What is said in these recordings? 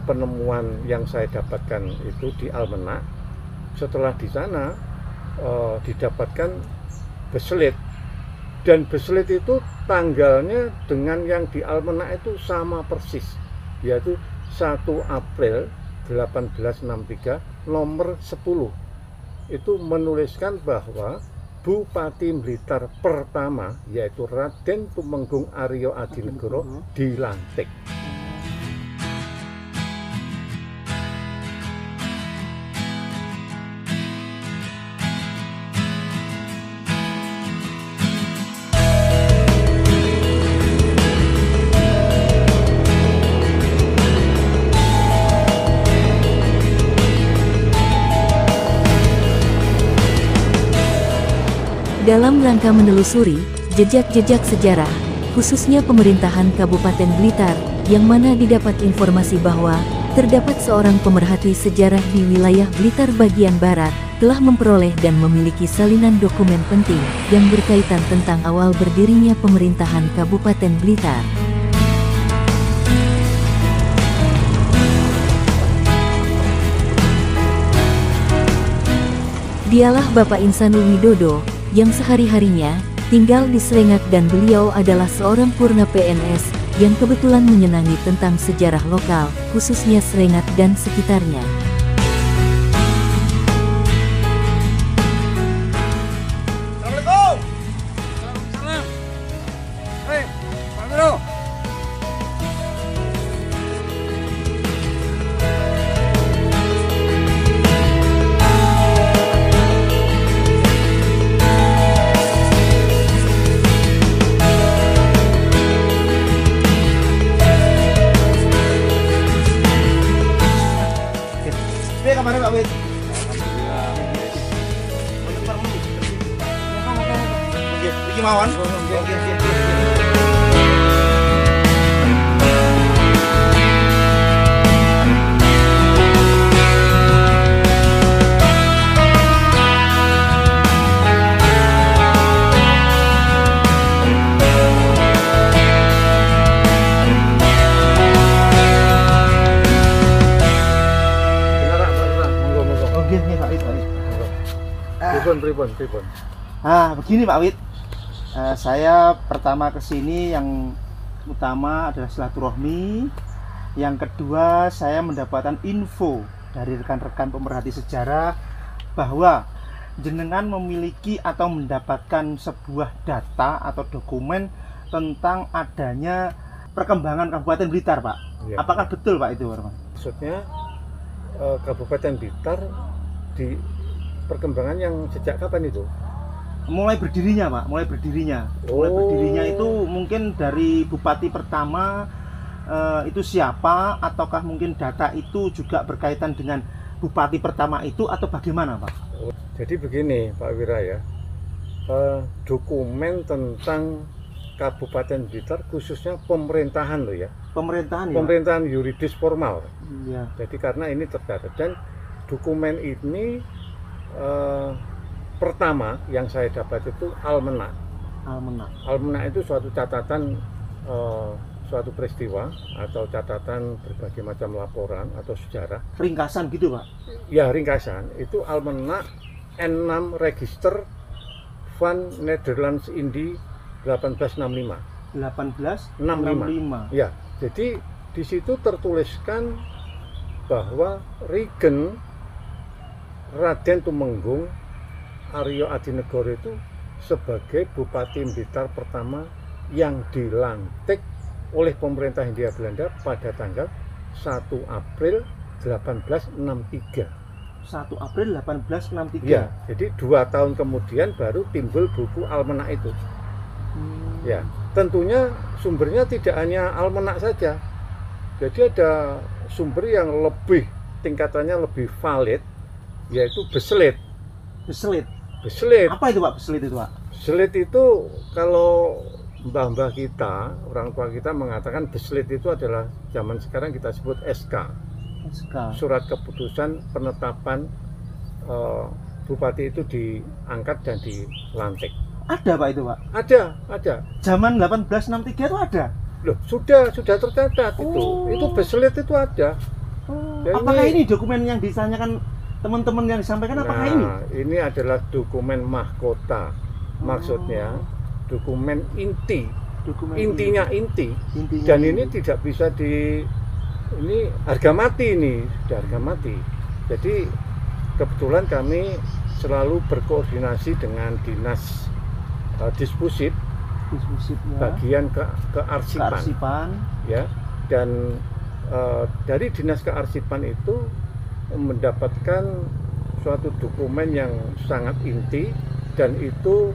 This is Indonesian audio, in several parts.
penemuan yang saya dapatkan itu di Almenak. Setelah di sana didapatkan beselit, dan beselit itu tanggalnya dengan yang di Almenak itu sama persis, yaitu 1 April 1863 nomor 10. Itu menuliskan bahwa Bupati Blitar pertama yaitu Raden Tumenggung Aryo Adinegoro dilantik. Dalam rangka menelusuri jejak-jejak sejarah, khususnya pemerintahan Kabupaten Blitar, yang mana didapat informasi bahwa terdapat seorang pemerhati sejarah di wilayah Blitar bagian barat, telah memperoleh dan memiliki salinan dokumen penting yang berkaitan tentang awal berdirinya pemerintahan Kabupaten Blitar. Dialah Bapak Insanul Widodo, yang sehari-harinya tinggal di Srengat, dan beliau adalah seorang purna PNS yang kebetulan menyenangi tentang sejarah lokal, khususnya Srengat dan sekitarnya. Assalamualaikum. Waalaikumsalam. Hei, Pak Guru. Kemarin Pak Wid. Iki mawon. Pripun. Nah, begini Pak Wid. Saya pertama kesini yang utama adalah silaturahmi. Yang kedua, saya mendapatkan info dari rekan-rekan pemerhati sejarah bahwa jenengan memiliki atau mendapatkan sebuah data atau dokumen tentang adanya perkembangan Kabupaten Blitar, Pak. Ya. Apakah betul Pak itu, Pak? Maksudnya Kabupaten Blitar di perkembangan yang sejak kapan itu? Mulai berdirinya Pak, mulai berdirinya. Mulai berdirinya itu mungkin dari bupati pertama itu siapa, ataukah mungkin data itu juga berkaitan dengan bupati pertama itu, atau bagaimana Pak? Jadi begini Pak Wira ya, dokumen tentang Kabupaten Blitar khususnya pemerintahan loh ya. Pemerintahan ya? Pemerintahan yuridis formal. Ya. Jadi karena ini tercatat, dan dokumen ini pertama yang saya dapat itu Almenak. Almenak itu suatu catatan, suatu peristiwa atau catatan berbagai macam laporan atau sejarah. Ringkasan gitu Pak? Ya, ringkasan. Itu Almenak N6 Register van Nederlands Indie 1865. 1865. Ya, jadi di situ tertuliskan bahwa Regen Raden Tumenggung Aryo Adinegoro itu sebagai Bupati Blitar pertama yang dilantik oleh pemerintah Hindia Belanda pada tanggal 1 April 1863. 1 April 1863. Ya, jadi 2 tahun kemudian baru timbul buku Almenak itu. Ya, tentunya sumbernya tidak hanya Almenak saja. Jadi ada sumber yang lebih, tingkatannya lebih valid, yaitu beselit. Beselit. Apa itu Pak beselit itu Pak? Beselit itu kalau mbah-mbah kita, orang tua kita mengatakan beselit itu adalah zaman sekarang kita sebut SK. Surat keputusan penetapan bupati itu diangkat dan dilantik. Ada Pak itu Pak? Ada. Zaman 1863 itu ada? Loh, sudah tercatat itu. Itu beselit itu ada. apakah ini dokumen yang ditanyakan teman-teman yang disampaikan? Apakah ini? Ini adalah dokumen mahkota. Maksudnya dokumen inti. Intinya inti. Dan ini tidak bisa ini harga mati ini, sudah harga mati. Jadi kebetulan kami selalu berkoordinasi dengan dinas disposif ya. Bagian kearsipan. Ya. Dan dari dinas kearsipan itu mendapatkan suatu dokumen yang sangat inti, dan itu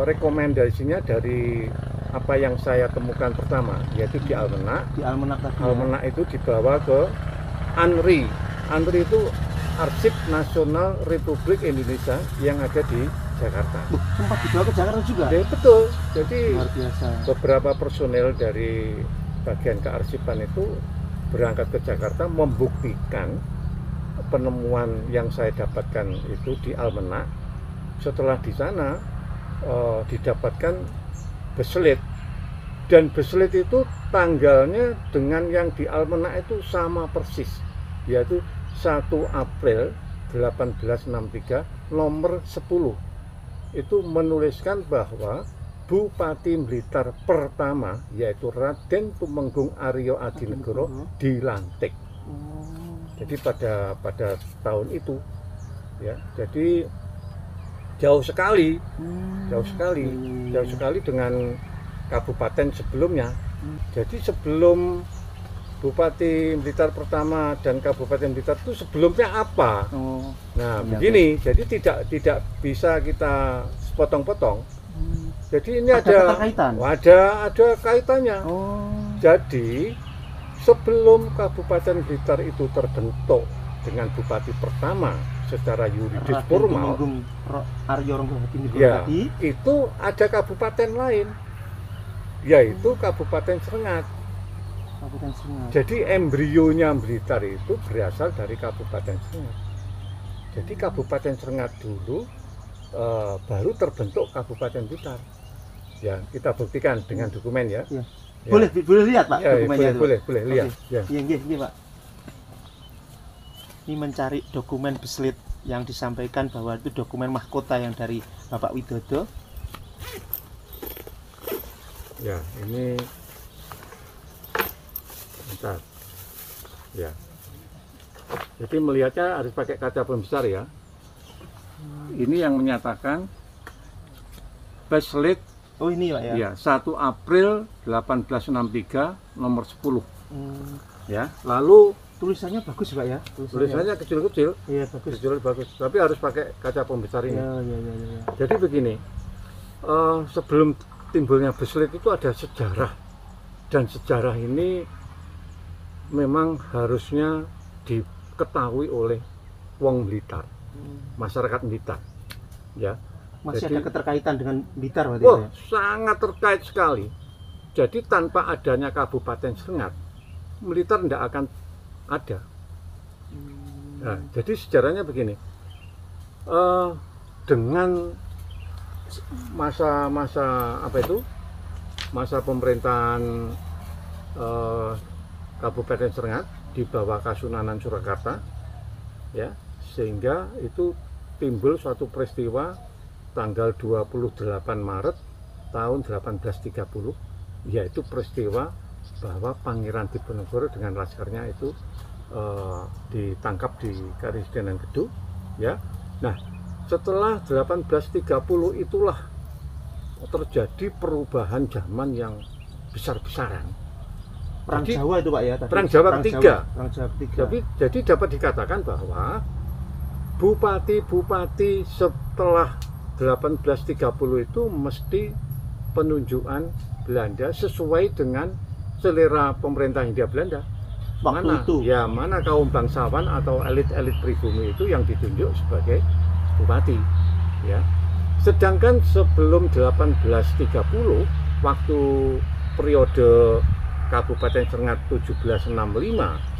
rekomendasinya dari apa yang saya temukan pertama, yaitu di Almenak. Di Almenak tadi. Almenak itu dibawa ke ANRI. ANRI itu Arsip Nasional Republik Indonesia yang ada di Jakarta. Sempat dibawa ke Jakarta juga? Ya, betul. Jadi luar biasa. Beberapa personel dari bagian kearsipan itu berangkat ke Jakarta membuktikan penemuan yang saya dapatkan itu di Almenak. Setelah di sana didapatkan beslit, dan beslit itu tanggalnya dengan yang di Almenak itu sama persis, yaitu 1 April 1863 nomor 10. Itu menuliskan bahwa Bupati Blitar pertama, yaitu Raden Tumenggung Aryo Adinegoro, dilantik. Jadi pada tahun itu, ya. Jadi jauh sekali dengan kabupaten sebelumnya. Jadi sebelum Bupati Blitar pertama dan Kabupaten Blitar itu sebelumnya apa? Nah, begini, jadi tidak bisa kita sepotong-potong. Jadi ini ada kaitannya. Jadi sebelum Kabupaten Blitar itu terbentuk dengan Bupati pertama secara yuridis formal, ya, itu ada kabupaten lain, yaitu Kabupaten Srengat. Jadi embrionya Blitar itu berasal dari Kabupaten Srengat. Jadi Kabupaten Srengat dulu baru terbentuk Kabupaten Blitar. Ya, kita buktikan dengan dokumen ya. Ya. Boleh lihat Pak dokumennya itu? Boleh lihat. Ya. Iya Pak. Ini mencari dokumen beslit yang disampaikan bahwa itu dokumen mahkota yang dari Bapak Widodo. Ya, ini bentar. Ya. Jadi melihatnya harus pakai kaca pembesar ya. Ini yang menyatakan beslit. Oh ini Pak ya. Ya, 1 April 1863 nomor 10. Ya, lalu tulisannya bagus Pak ya. Tulisannya kecil-kecil. Iya, bagus. Bagus. Tapi harus pakai kaca pembesar ini. Ya. Jadi begini. Sebelum timbulnya beslit itu ada sejarah. Dan sejarah ini memang harusnya diketahui oleh wong Blitar. Masyarakat Blitar. Ya. Masih ada keterkaitan dengan Blitar berarti ya? Sangat terkait sekali. Jadi tanpa adanya Kabupaten Srengat, Blitar tidak akan ada. Nah, jadi sejarahnya begini. Dengan masa pemerintahan Kabupaten Srengat di bawah Kasunanan Surakarta, ya, sehingga itu timbul suatu peristiwa tanggal 28 Maret tahun 1830, yaitu peristiwa bahwa Pangeran Diponegoro dengan laskarnya itu ditangkap di Karisidenan Kedu, ya. Nah, setelah 1830 itulah terjadi perubahan zaman yang besar-besaran. Perang Jawa itu Pak ya tadi. Perang Jawa ketiga. Jadi dapat dikatakan bahwa bupati-bupati setelah 1830 itu mesti penunjukan Belanda sesuai dengan selera pemerintah Hindia Belanda. Mana kaum bangsawan atau elit-elit pribumi itu yang ditunjuk sebagai bupati, ya. Sedangkan sebelum 1830, waktu periode Kabupaten Srengat 1765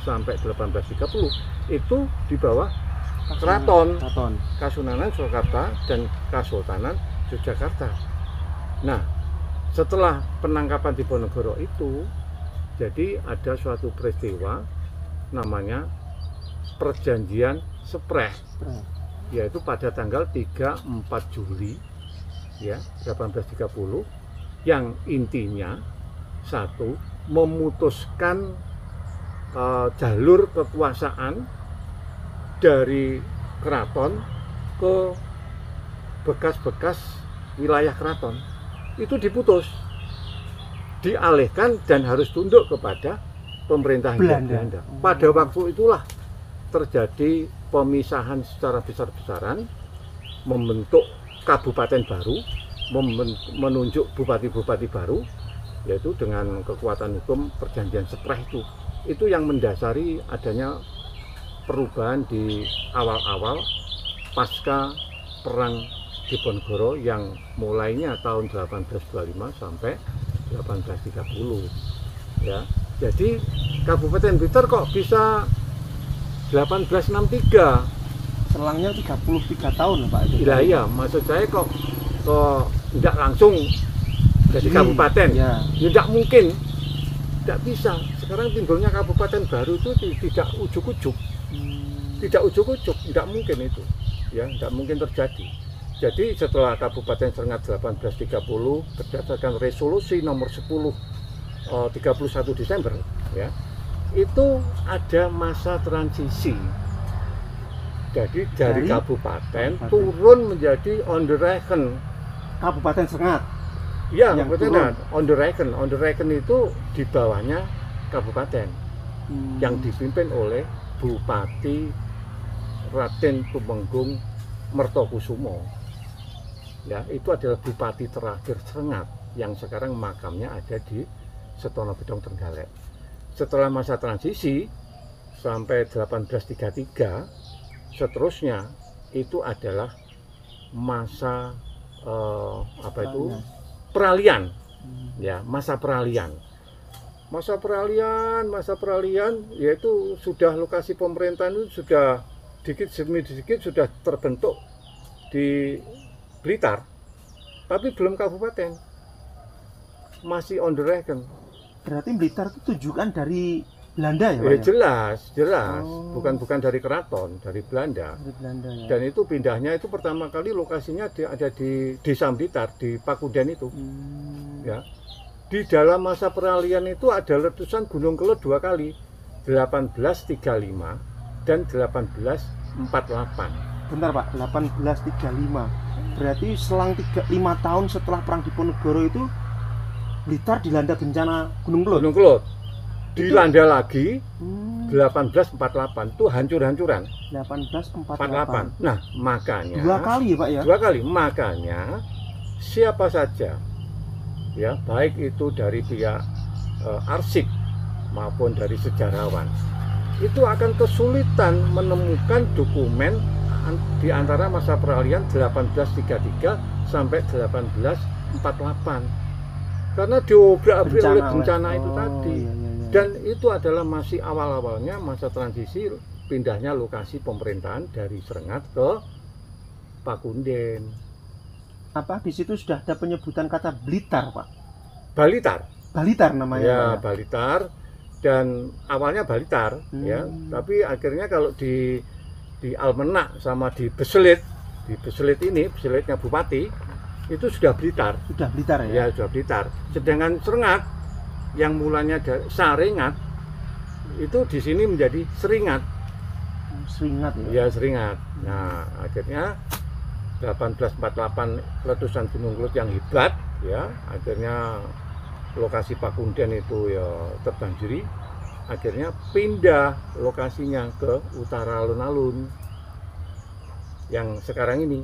sampai 1830 itu di bawah Keraton Kasunanan Surakarta dan Kasultanan Yogyakarta. Nah, setelah penangkapan Diponegoro itu, jadi ada suatu peristiwa namanya perjanjian Spreh, yaitu pada tanggal 3-4 Juli ya 1830, yang intinya satu, memutuskan jalur kekuasaan dari keraton ke bekas-bekas wilayah keraton itu diputus, dialihkan dan harus tunduk kepada pemerintahan Belanda. Pada waktu itulah terjadi pemisahan secara besar-besaran, membentuk kabupaten baru, menunjuk bupati-bupati baru, yaitu dengan kekuatan hukum perjanjian Spreh itu yang mendasari adanya perubahan di awal-awal pasca perang Diponegoro yang mulainya tahun 1825 sampai 1830 ya. Jadi Kabupaten Blitar kok bisa 1863, selangnya 33 tahun Pak. Iya, maksud saya kok tidak langsung jadi kabupaten ya. Tidak mungkin, tidak bisa. Sekarang timbulnya kabupaten baru itu tidak ujuk-ujuk, tidak ujuk-ujuk, tidak mungkin itu ya, tidak mungkin terjadi. Jadi setelah Kabupaten Serengat 1830 berdasarkan resolusi nomor 10 31 Desember ya, itu ada masa transisi. Jadi dari kabupaten turun menjadi Onderregen. Kabupaten Serengat. Ya, Kabupaten Onderregen. Onderregen itu di bawahnya kabupaten yang dipimpin oleh Bupati Raden Tumenggung Mertokusumo. Ya, itu adalah bupati terakhir Serengat yang sekarang makamnya ada di Setono Bedong Trenggalek. Setelah masa transisi sampai 1833, seterusnya itu adalah masa peralihan. Ya, masa peralihan. Masa peralihan yaitu sudah lokasi pemerintahan itu sudah dikit demi sedikit sudah terbentuk di Blitar, tapi belum kabupaten, masih Onderregen. Berarti Blitar itu tujuan dari Belanda ya? Jelas. Bukan dari keraton, dari Belanda. Ya. Dan itu pindahnya itu pertama kali lokasinya ada di Desa Blitar, di Pakunden itu. Ya. Di dalam masa peralihan itu ada letusan Gunung Kelud 2 kali, 1835 dan 1848. Bentar Pak, 1835. Berarti selang 5 tahun setelah perang Diponegoro itu Blitar dilanda bencana Gunung Kelud. Gunung Kelud. Dilanda lagi 1848 itu hancur-hancuran. 1848. Nah, makanya 2 kali ya Pak ya? 2 kali. Makanya siapa saja ya, baik itu dari pihak arsip maupun dari sejarawan, itu akan kesulitan menemukan dokumen di antara masa peralihan 1833 sampai 1848 karena diobrak-abrik oleh bencana itu tadi. Dan itu adalah masih awal-awalnya masa transisi pindahnya lokasi pemerintahan dari Serengat ke Pakunden. Apa di situ sudah ada penyebutan kata Blitar Pak? Balitar namanya ya, Pak, ya? Balitar. Dan awalnya Balitar ya, tapi akhirnya kalau di Almenak sama di Beselit ini, Beselitnya Bupati itu sudah Blitar. Sudah Blitar ya? Ya, sudah Blitar. Sedangkan Serengat yang mulanya dari Sarengat itu di sini menjadi Seringat. Seringat ya? Ya, Seringat. Nah, akhirnya 1848 letusan Gunung Kelud yang hebat ya, akhirnya lokasi Pakunden itu ya terbanjiri. Akhirnya pindah lokasinya ke utara alun-alun yang sekarang ini.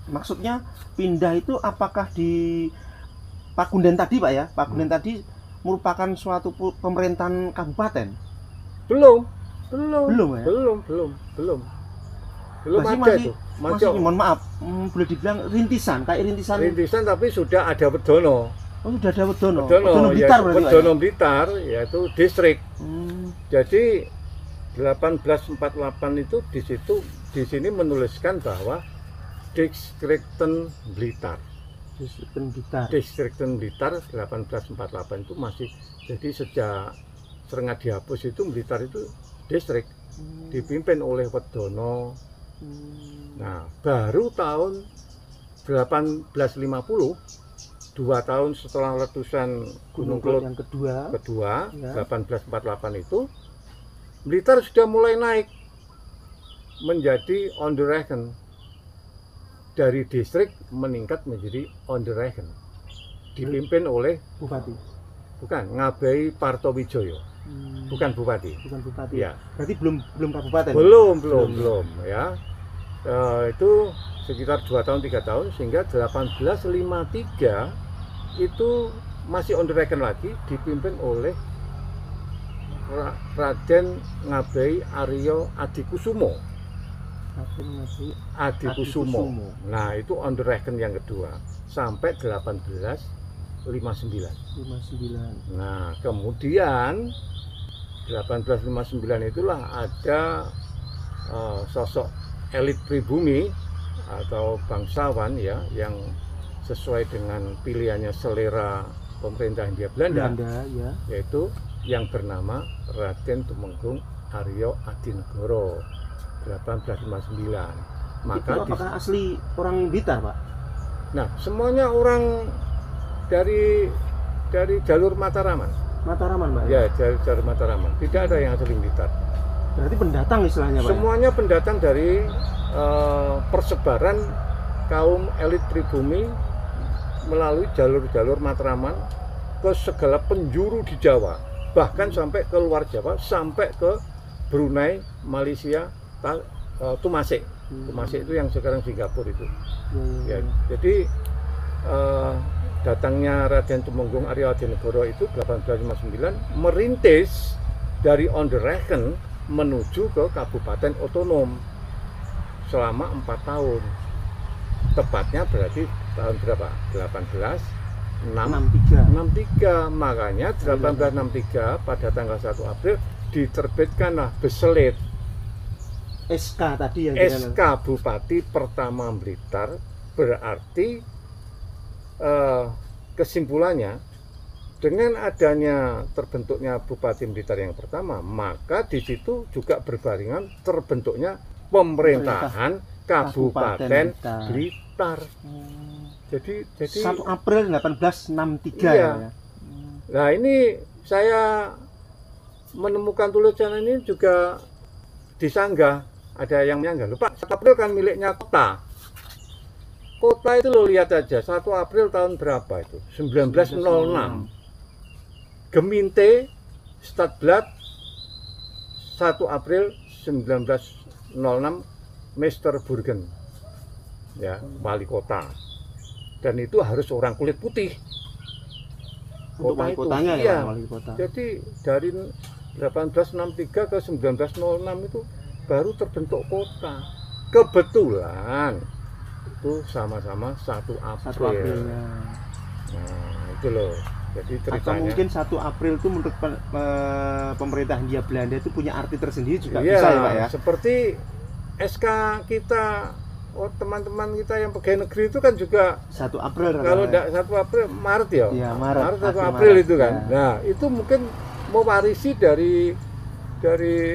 Maksudnya pindah itu apakah di Pakunden tadi Pak ya? Pakunden tadi merupakan suatu pemerintahan kabupaten? Belum ya? Belum ada masih, itu. Mohon maaf, boleh dibilang rintisan, Rintisan tapi sudah ada Wedono. Oh, sudah ada Wedono. Wedono Blitar ya, berarti Wedono ya? Blitar yaitu distrik. Jadi 1848 itu di sini menuliskan bahwa Distrikten Blitar. Distrikten Blitar 1848 itu masih, jadi sejak Serengat dihapus itu Blitar itu distrik dipimpin oleh Wedono. Nah, baru tahun 1850, 2 tahun setelah letusan Gunung Kelud yang kedua ya. 1848 itu, Blitar sudah mulai naik menjadi on the reckon. Dari distrik meningkat menjadi on the reckon. Dipimpin oleh Bupati. Bukan, Ngabei Partowijoyo. Bukan bupati. Bukan bupati. Ya. Berarti belum kabupaten. Belum ya. Itu sekitar 2 tahun 3 tahun sehingga 1853 itu masih on the reckon lagi, dipimpin oleh Raden Ngabei Aryo Adikusumo. Adikusumo. Nah, itu on the reckon yang kedua sampai 1859. Nah, kemudian 1859 itulah ada sosok elit pribumi atau bangsawan ya yang sesuai dengan pilihannya selera pemerintah Hindia Belanda ya. Yaitu yang bernama Raden Tumenggung Aryo Adinegoro 1859. Maka itu apakah asli orang Blitar, Pak? Nah, semuanya orang dari jalur Mataraman, Pak. Ya, jalur Mataraman. Tidak ada yang asli Blitar. Berarti pendatang istilahnya, Pak? Semuanya pendatang dari persebaran kaum elit pribumi melalui jalur-jalur Matraman ke segala penjuru di Jawa, bahkan sampai ke luar Jawa, sampai ke Brunei, Malaysia, Tumasik. Tumasik itu yang sekarang Singapura itu. Ya, jadi datangnya Raden Tumenggung Aryo Adinegoro itu 1859 merintis dari on the reckon menuju ke kabupaten otonom selama 4 tahun. Tepatnya berarti tahun berapa? 1863. Makanya 1863 pada tanggal 1 April diterbitkanlah Beselit SK tadi yang SK Bupati pertama Blitar. Berarti kesimpulannya, dengan adanya terbentuknya Bupati Blitar yang pertama, maka di situ juga berbarengan terbentuknya pemerintahan Kabupaten Blitar. Jadi 1 April 1863 iya. Ya. Nah, ini saya menemukan tulisan ini juga disanggah, ada yang menyanggah. Lupa, 1 April kan miliknya kota. Kota itu lo lihat aja, 1 April tahun berapa itu? 1906. Geminte, Stadblad, 1 April 1906, Mr. Burgen, ya, wali kota. Dan itu harus orang kulit putih. Untuk wali kotanya iya. Ya, wali kota. Jadi dari 1863 ke 1906 itu baru terbentuk kota. Kebetulan itu sama-sama 1 April. Ya. Nah, itu loh. Jadi ceritanya. Atau mungkin 1 April itu menurut pemerintah Hindia Belanda itu punya arti tersendiri juga iya, bisa ya, Pak ya. Seperti SK kita, teman-teman kita yang pegawai negeri itu kan juga 1 April. Kalau tidak 1 April, Maret ya. Iya, Maret 1 April Maret, itu kan. ya. Nah, itu mungkin mewarisi dari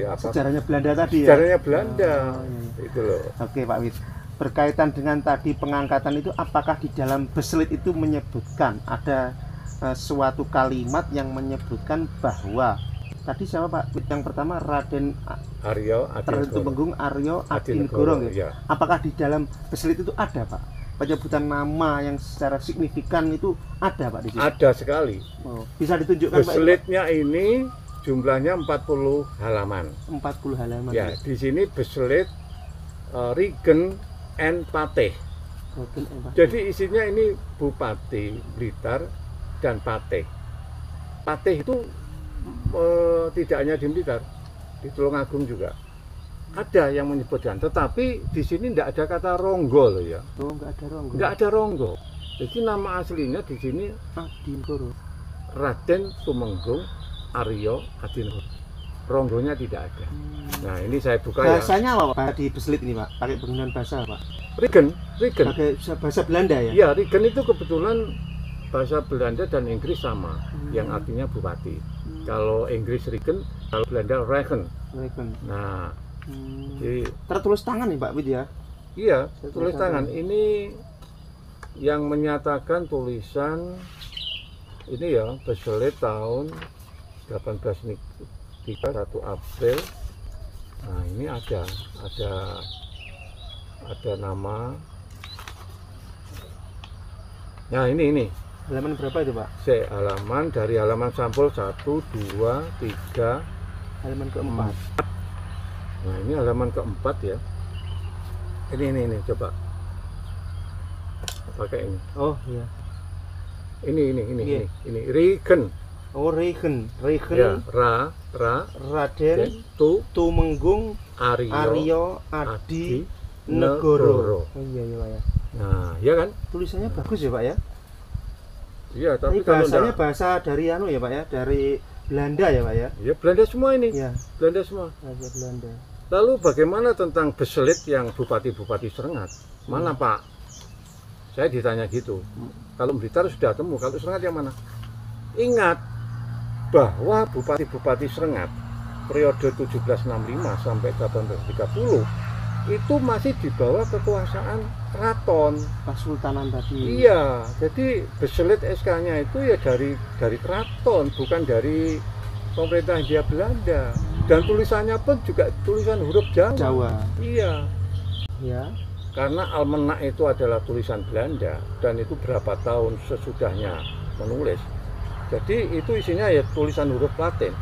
apa? Sejarahnya Belanda tadi ya. Sejarahnya Belanda. Iya. Itu loh. Oke, Pak Wid. Berkaitan dengan tadi pengangkatan itu, apakah di dalam Beselit itu menyebutkan ada suatu kalimat yang menyebutkan bahwa tadi siapa Pak? Yang pertama Raden Tumenggung Aryo Adinegoro. Ya. Apakah di dalam Beselit itu ada, Pak, penyebutan nama yang secara signifikan itu ada, Pak, di sini? Ada sekali. Oh, bisa ditunjukkan, Pak? Beselitnya ini jumlahnya 40 halaman. 40 halaman. Ya, di sini Beselit Rigen and Pateh. Jadi isinya ini Bupati Blitar dan Pateh. Pateh itu tidak hanya di Blitar, di Tulungagung juga ada yang menyebutkan. Tetapi di sini tidak ada kata Ronggo loh ya. Oh, nggak ada Ronggo. Nggak ada Ronggo. Jadi nama aslinya di sini Adinegoro. Raden Tumenggung Aryo Adinegoro. Ronggonya tidak ada. Nah, ini saya buka. Bahasanya apa, Pak, di Beselit ini, Pak? Pakai penggunaan bahasa, Pak? Rigen. Pakai bahasa Belanda ya? Iya, Rigen itu kebetulan bahasa Belanda dan Inggris sama, yang artinya bupati. Kalau Inggris Rigen, kalau Belanda Regen. Regen. Nah, jadi Tertulis tangan nih Pak Wid ya? iya, tulis tangan. Ini yang menyatakan tulisan ini ya, Bachelet tahun 1831 April. Nah, ini ada nama. Nah, ini. Halaman berapa itu Pak? Halaman dari halaman sampul 1, 2, 3. Halaman keempat. Nah, ini halaman keempat ya. Ini coba. Pakai ini. Oh iya. Ini Regen. Oh Regen. Ya, Raden Tumenggung Aryo Adi Negoro. Oh iya Pak ya. Nah, ya kan? Tulisannya bagus ya Pak ya? Iya, tapi Ini bahasanya bahasa dari ya Pak ya, dari Belanda ya Pak ya? Ya, Belanda semua ini. Iya. Belanda semua. Bahasa Belanda. Lalu bagaimana tentang Bachelet yang bupati-bupati Serengat? Mana Pak? Saya ditanya gitu. Kalau Blitar sudah temu, kalau Serengat yang mana? Ingat bahwa bupati-bupati Serengat periode 1765 sampai 1830 itu masih di bawah kekuasaan keraton. Kesultanan tadi. Iya, jadi Bachelet SK-nya itu ya dari keraton, bukan dari pemerintah Hindia Belanda. Dan tulisannya pun juga tulisan huruf Jawa. Iya. Ya. Karena almanak itu adalah tulisan Belanda dan itu berapa tahun sesudahnya menulis. Jadi itu isinya ya tulisan huruf Latin.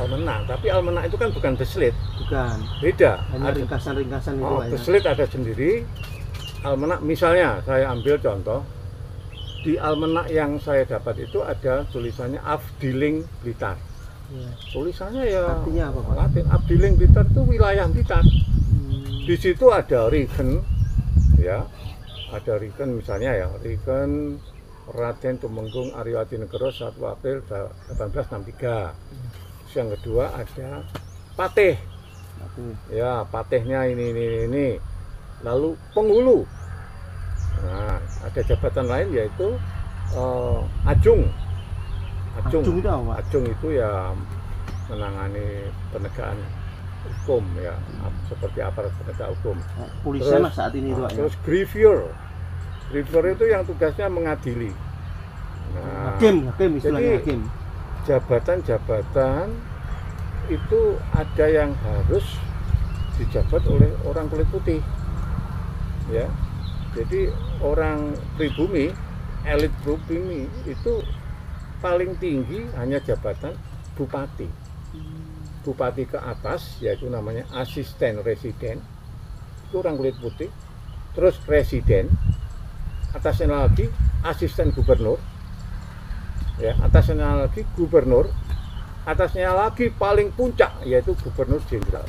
Almanak, tapi almanak itu kan bukan Bachelet. Bukan. Beda. Hanya ringkasan-ringkasan itu. Oh, Bachelet ada sendiri. Almanak misalnya saya ambil contoh di almanak yang saya dapat itu ada tulisannya Afdeling Blitar. Ya. Tulisannya ya artinya apa Pak? Latin. Afdeling Blitar itu wilayah Blitar. Di situ ada Regen, ya, ada Regen misalnya ya, Regen Raden Tumenggung Aryo Adi Negoro 1 April 1863. Yang kedua ada Patih, ya, Patihnya ini. Lalu Penghulu. Nah, ada jabatan lain yaitu Ajung. Ajung itu apa? Ajung itu ya menangani penegakan hukum ya, seperti aparat penegak hukum. Polisian saat ini itu. Terus Grievier itu yang tugasnya mengadili. Nah, hakim istilahnya jadi hakim. Jabatan-jabatan itu ada yang harus dijabat oleh orang kulit putih, ya. Jadi orang pribumi, elit pribumi itu paling tinggi hanya jabatan bupati. Bupati ke atas yaitu namanya asisten residen, itu orang kulit putih. Terus residen, atasnya lagi asisten gubernur, ya, atasnya lagi gubernur, atasnya lagi paling puncak yaitu gubernur jenderal.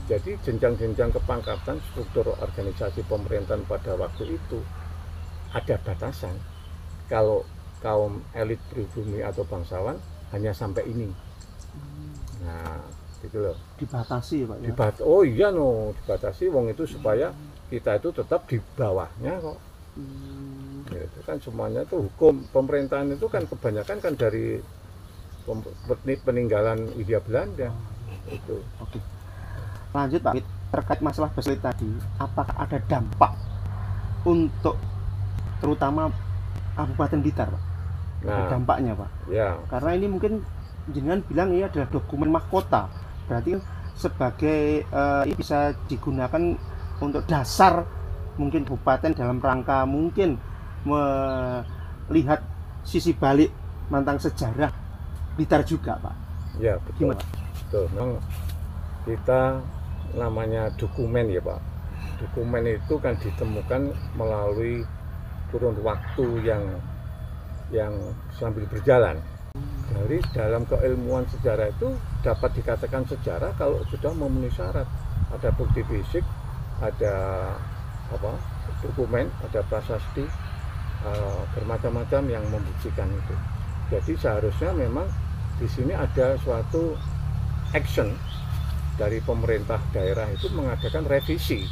Jadi jenjang-jenjang kepangkatan struktur organisasi pemerintahan pada waktu itu ada batasan. Kalau kaum elit pribumi atau bangsawan hanya sampai ini. Nah, gitu loh. Dibatasi Pak ya? Oh iya dibatasi wong itu supaya kita itu tetap di bawahnya kok. Itu kan semuanya itu hukum pemerintahan itu kan kebanyakan kan dari peninggalan Hindia Belanda. Itu. Oke. Lanjut Pak, terkait masalah Bachelet tadi, apakah ada dampak untuk terutama Kabupaten Blitar Pak? Ada dampaknya Pak? Ya. Karena ini mungkin jenengan bilang ini adalah dokumen mahkota, berarti kan sebagai ini bisa digunakan untuk dasar mungkin kabupaten dalam rangka mungkin melihat sisi balik tentang sejarah Blitar juga Pak. Ya betul. Gimana? Betul. Memang kita namanya dokumen ya Pak. Dokumen itu kan ditemukan melalui kurun waktu yang sambil berjalan. Dari dalam keilmuan sejarah itu dapat dikatakan sejarah kalau sudah memenuhi syarat. Ada bukti fisik, ada dokumen, ada prasasti, bermacam-macam yang membuktikan itu. Jadi seharusnya memang di sini ada suatu action dari pemerintah daerah itu mengadakan revisi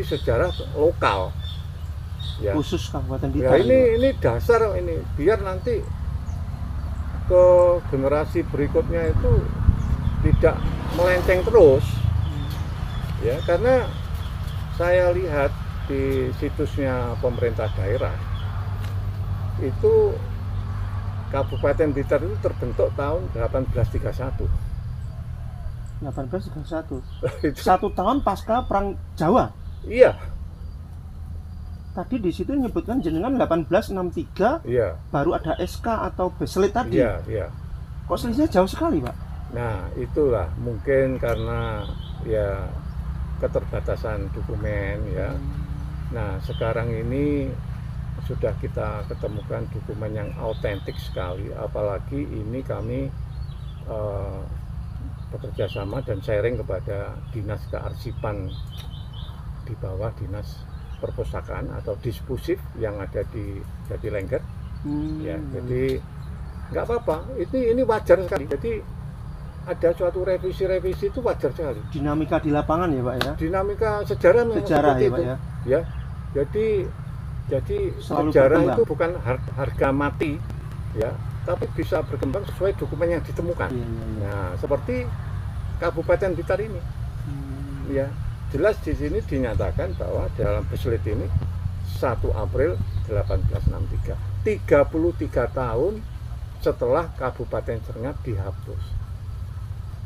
sejarah lokal. Ya. Khusus Kabupaten Blitar. Ya, ini dasar ini biar nanti ke generasi berikutnya itu tidak melenceng terus, ya, karena saya lihat di situsnya pemerintah daerah itu Kabupaten Blitar itu terbentuk tahun 1831. 1831. Satu tahun pasca Perang Jawa. Iya. Tadi di situ menyebutkan jenengan 1863. Iya. Baru ada SK atau Beslit tadi. Iya, iya. Kok selisihnya jauh sekali, Pak? Nah, itulah mungkin karena ya keterbatasan dokumen ya. Nah, sekarang ini sudah kita ketemukan dokumen yang autentik sekali, apalagi ini kami bekerja sama dan sharing kepada Dinas Kearsipan di bawah Dinas Perpustakaan atau Dispusif yang ada di Jatilengker. Ya, jadi nggak apa-apa, ini wajar sekali. Jadi ada suatu revisi itu wajar sekali. Dinamika di lapangan ya, Pak ya. Dinamika sejarah memang seperti ya, itu. Pak ya. Ya, jadi selalu sejarah berkembang. itu bukan harga mati, ya, tapi bisa berkembang sesuai dokumen yang ditemukan. Iya. Nah, seperti Kabupaten Blitar ini, ya, jelas di sini dinyatakan bahwa dalam Beslit ini 1 April 1863, 33 tahun setelah Kabupaten Srengat dihapus.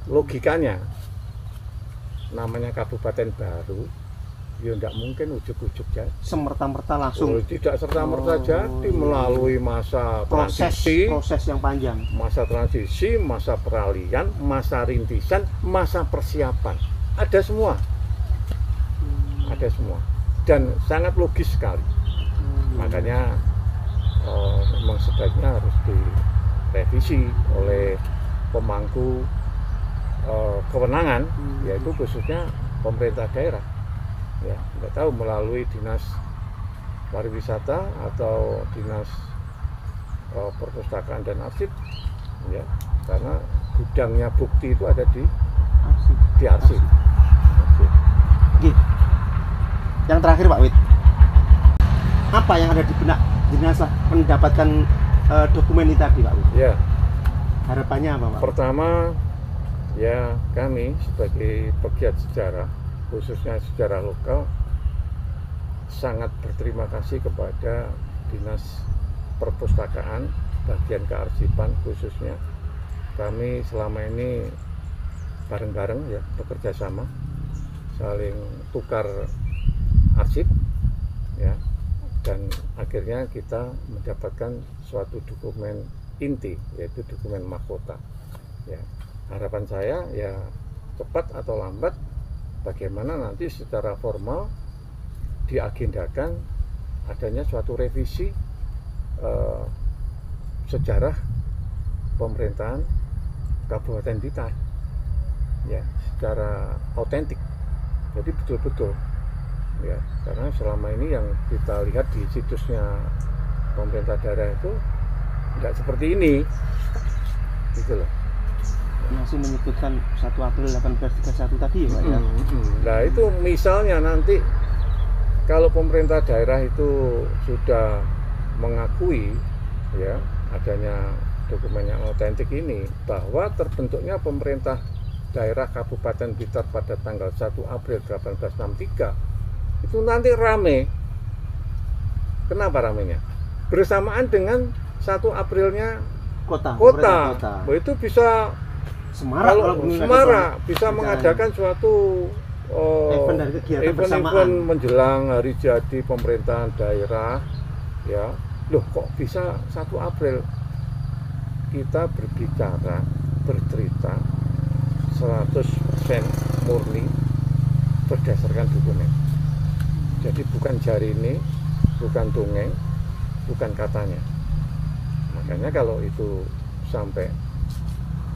Logikanya, namanya kabupaten baru, ya tidak mungkin ujuk-ujuk jadi. Semerta-merta langsung. Tidak serta-merta jadi, melalui masa transisi, proses yang panjang. Masa transisi, masa peralihan, masa rintisan, masa persiapan. Ada semua. Ada semua. Dan sangat logis sekali. Makanya memang sebaiknya harus direvisi oleh pemangku kewenangan, yaitu khususnya pemerintah daerah. Ya, nggak tahu melalui Dinas Pariwisata atau Dinas Perpustakaan dan Arsip, ya, karena gudangnya bukti itu ada di arsip. Yang terakhir, Pak Wid, apa yang ada di benak jenazah mendapatkan dokumen ini tadi, Pak Wid? Ya, harapannya apa, Pak? Pertama, ya, kami sebagai pegiat sejarah, khususnya sejarah lokal, sangat berterima kasih kepada Dinas Perpustakaan bagian kearsipan khususnya. Kami selama ini bareng-bareng ya, bekerja sama, saling tukar arsip ya, dan akhirnya kita mendapatkan suatu dokumen inti, yaitu dokumen mahkota ya. Harapan saya ya cepat atau lambat bagaimana nanti secara formal diagendakan adanya suatu revisi sejarah pemerintahan Kabupaten Blitar ya, secara autentik. Jadi betul-betul ya, karena selama ini yang kita lihat di situsnya pemerintah daerah itu tidak seperti ini gitu loh. Masih menyebutkan 1 April 1831 tadi ya, Pak ya. Nah, itu misalnya nanti kalau pemerintah daerah itu sudah mengakui ya adanya dokumen yang autentik ini, bahwa terbentuknya pemerintah daerah Kabupaten Blitar pada tanggal 1 April 1863, itu nanti rame. Kenapa ramenya? Bersamaan dengan 1 Aprilnya kota. Itu bisa Semarak, kalau Semarak bisa mengadakan suatu event menjelang hari jadi pemerintahan daerah ya. Loh, kok bisa 1 April? Kita berbicara, bercerita 100% murni berdasarkan dokumen. Jadi bukan jari ini, bukan dongeng, bukan katanya. Makanya kalau itu sampai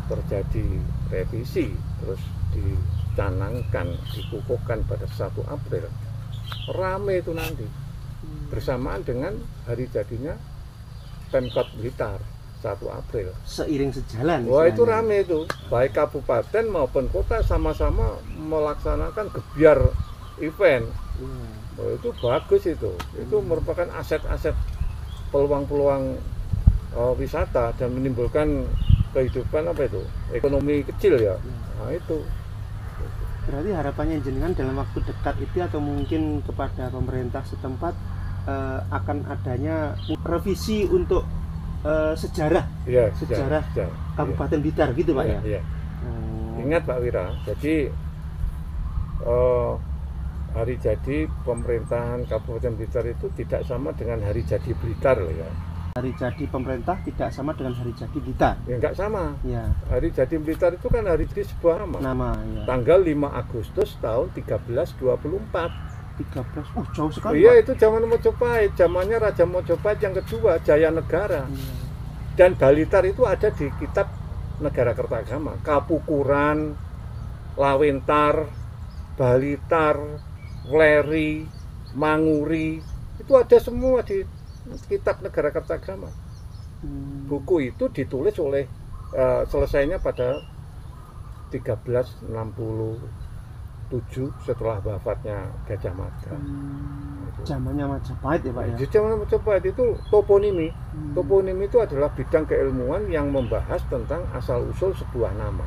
terjadi revisi terus dicanangkan, dikukuhkan pada 1 April, rame itu nanti bersamaan dengan hari jadinya Pemkot Blitar 1 April. Seiring sejalan. Wah, itu rame itu, baik kabupaten maupun kota sama-sama melaksanakan gebiar event. Oh, itu bagus itu merupakan aset-aset peluang-peluang wisata dan menimbulkan kehidupan apa itu, ekonomi kecil ya. Nah itu. Berarti harapannya jenengan dalam waktu dekat itu atau mungkin kepada pemerintah setempat akan adanya revisi untuk sejarah Ya, sejarah Kabupaten Blitar gitu Pak ya. Ya. Ingat Pak Wira, jadi hari jadi pemerintahan Kabupaten Blitar itu tidak sama dengan hari jadi Blitar loh ya. Hari jadi pemerintah tidak sama dengan hari jadi Blitar. Ya enggak sama. Ya. Hari jadi Blitar itu kan hari jadi sebuah nama. Ya. Tanggal 5 Agustus tahun 1324. 13. Jauh sekali. Iya, Pak. itu zaman Mojopahit, zamannya Raja Mojopahit yang kedua, Jaya Negara. Dan Blitar itu ada di kitab Negara Kertagama, Kapukuran, Lawentar, Blitar, Weleri, Manguri, itu ada semua di kitab Negara Kertagama. Buku itu ditulis oleh selesainya pada 1367 setelah wafatnya Gajah Mada. Zamannya Majapahit ya Pak ya. Di zaman Majapahit itu toponimi. Toponimi itu adalah bidang keilmuan yang membahas tentang asal usul sebuah nama.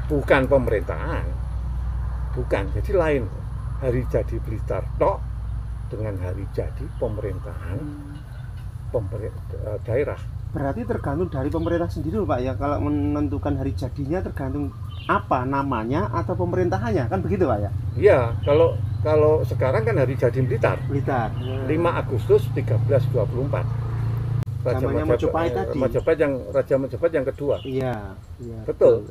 Bukan pemerintahan. Bukan, jadi lain. Hari jadi Blitar tok dengan hari jadi pemerintahan daerah. Berarti tergantung dari pemerintah sendiri Pak ya, kalau menentukan hari jadinya tergantung apa namanya atau pemerintahannya, kan begitu Pak ya? Iya, kalau sekarang kan hari jadi Blitar. 5 Agustus 1324. Zamannya Majapahit tadi. Raja Majapahit yang kedua. Iya, betul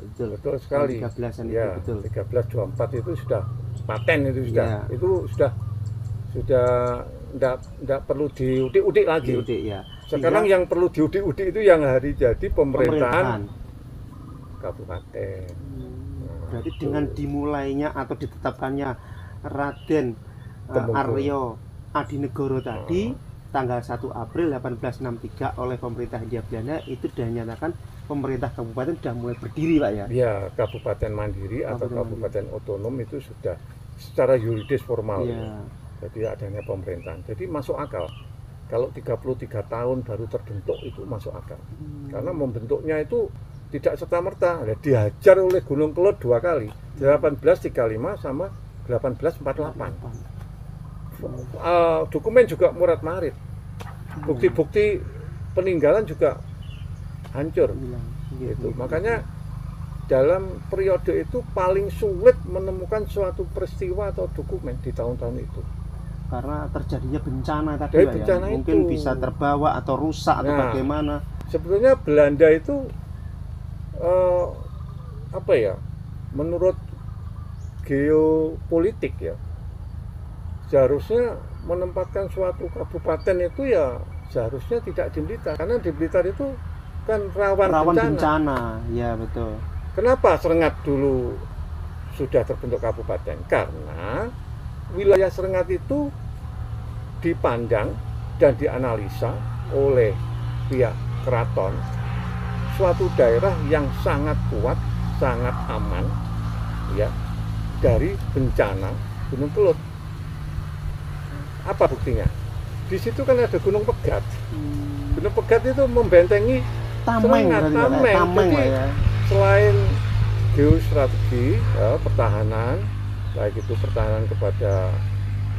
sekali. 13-an ya, itu betul. 1324 itu sudah paten itu sudah. Ya. Itu sudah enggak perlu diudik-udik lagi. Ya. Sekarang yang perlu diudik-udik itu yang hari jadi pemerintahan kabupaten. Berarti dengan dimulainya atau ditetapkannya Raden Aryo Adinegoro tadi tanggal 1 April 1863 oleh pemerintah Hindia Belanda itu dinyatakan pemerintah kabupaten sudah mulai berdiri Pak ya? Ya, kabupaten mandiri atau kabupaten otonom itu sudah secara yuridis formal. Ya. Jadi adanya pemerintahan. Jadi masuk akal. Kalau 33 tahun baru terbentuk itu masuk akal. Karena membentuknya itu tidak serta-merta. Dihajar oleh Gunung Kelud 2 kali, 1835 sama 1848. Dokumen juga murat marit, bukti-bukti peninggalan juga hancur. Gitu. Makanya dalam periode itu paling sulit menemukan suatu peristiwa atau dokumen di tahun-tahun itu. Karena terjadinya bencana tadi ya. Bencana mungkin itu bisa terbawa atau rusak atau bagaimana. Sebetulnya Belanda itu apa ya? Menurut geopolitik ya, seharusnya menempatkan suatu kabupaten itu ya seharusnya tidak di Blitar, karena di Blitar itu kan rawan bencana. Ya betul. Kenapa Serengat dulu sudah terbentuk kabupaten? Karena wilayah Serengat itu dipandang dan dianalisa oleh pihak keraton suatu daerah yang sangat kuat, sangat aman ya dari bencana Gunung Kelud. Apa buktinya? Di situ kan ada Gunung Pegat. Gunung Pegat itu membentengi Tameng. Jadi ya. Selain geostrategi ya, pertahanan, baik itu pertahanan kepada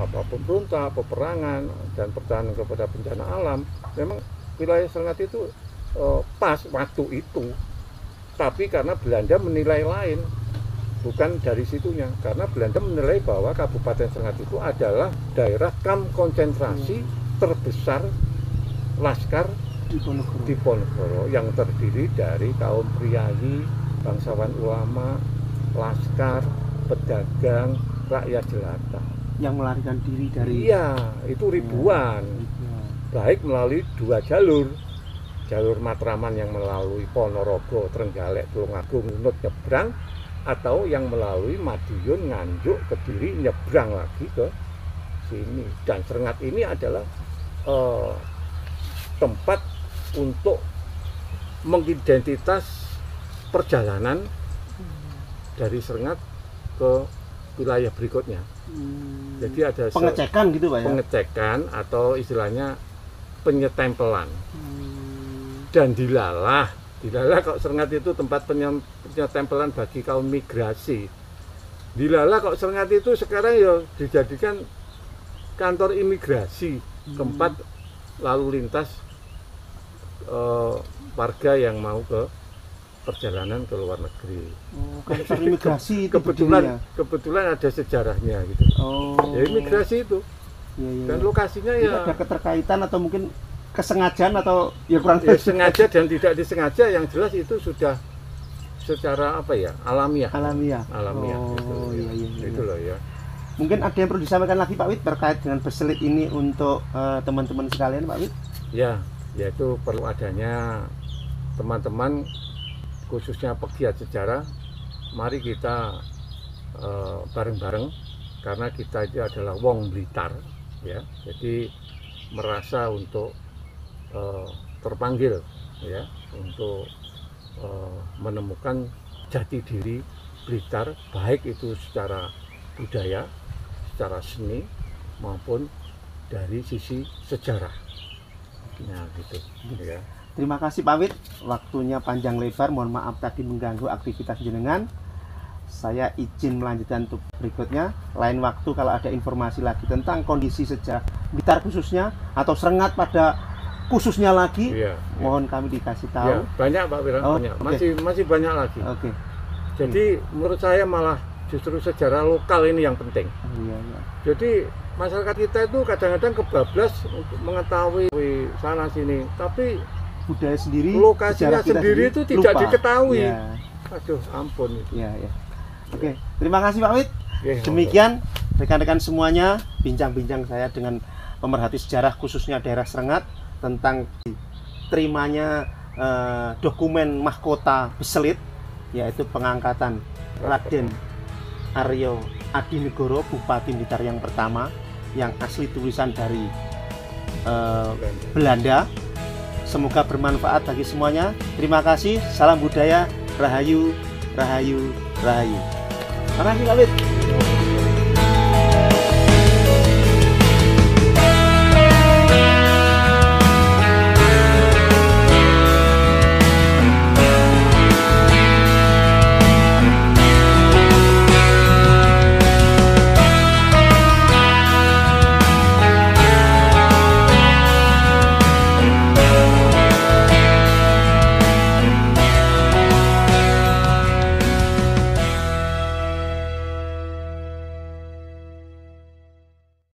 pemberontak, peperangan, dan pertahanan kepada bencana alam, memang wilayah Serengat itu pas waktu itu. Tapi karena Belanda menilai lain, bukan dari situnya, karena Belanda menilai bahwa Kabupaten Serengat itu adalah daerah kamp konsentrasi terbesar Laskar Diponegoro yang terdiri dari kaum priayi, bangsawan ulama, laskar, pedagang, rakyat jelata yang melarikan diri dari itu ribuan baik melalui 2 jalur Matraman yang melalui Ponorogo, Trenggalek, Tulungagung, Nut nyebrang, atau yang melalui Madiun, Nganjuk, Kediri nyebrang lagi ke sini. Dan Serengat ini adalah tempat untuk mengidentitas perjalanan dari Serengat ke wilayah berikutnya. Jadi ada pengecekan gitu Pak ya? Pengecekan atau istilahnya penyetempelan. Dan dilalah Dilala kok Serengat itu tempat penyetempelan bagi kaum migrasi. Dilala kok Serengat itu sekarang ya dijadikan kantor imigrasi, tempat lalu lintas warga yang mau ke perjalanan ke luar negeri. Kantor imigrasi itu kebetulan ada sejarahnya gitu. Ya imigrasi itu. Dan lokasinya ya ada keterkaitan atau mungkin kesengajaan atau ya kurang sengaja dan tidak disengaja, yang jelas itu sudah secara apa ya, alamiah oh gitu, iya. Itu loh ya. Mungkin ada yang perlu disampaikan lagi Pak Wid terkait dengan Beselit ini untuk teman-teman sekalian Pak Wid? Ya, yaitu perlu adanya teman-teman khususnya pegiat sejarah, mari kita bareng-bareng, karena kita itu adalah wong Blitar ya, jadi merasa untuk terpanggil ya untuk menemukan jati diri Blitar, baik itu secara budaya, secara seni maupun dari sisi sejarah. Nah gitu ya. Terima kasih Pak Wid, waktunya panjang lebar, mohon maaf tadi mengganggu aktivitas jenengan. Saya izin melanjutkan untuk berikutnya. Lain waktu kalau ada informasi lagi tentang kondisi sejarah Blitar khususnya atau Serengat pada khususnya lagi, mohon kami dikasih tahu. Ya, banyak Pak Wira, banyak. Masih banyak lagi. Jadi menurut saya malah justru sejarah lokal ini yang penting. Jadi masyarakat kita itu kadang-kadang kebablas untuk mengetahui sana sini, tapi budaya sendiri, lokasinya sendiri itu tidak diketahui. Aduh, ampun itu. Oke, terima kasih Pak Wid. Demikian rekan-rekan semuanya, bincang-bincang saya dengan pemerhati sejarah khususnya daerah Serengat tentang terimanya dokumen mahkota Beselit, yaitu pengangkatan Raden Aryo Adinegoro, Bupati Blitar yang pertama, yang asli tulisan dari Belanda. Semoga bermanfaat bagi semuanya. Terima kasih, salam budaya, rahayu, rahayu, rahayu. Terima kasih Pak Wid.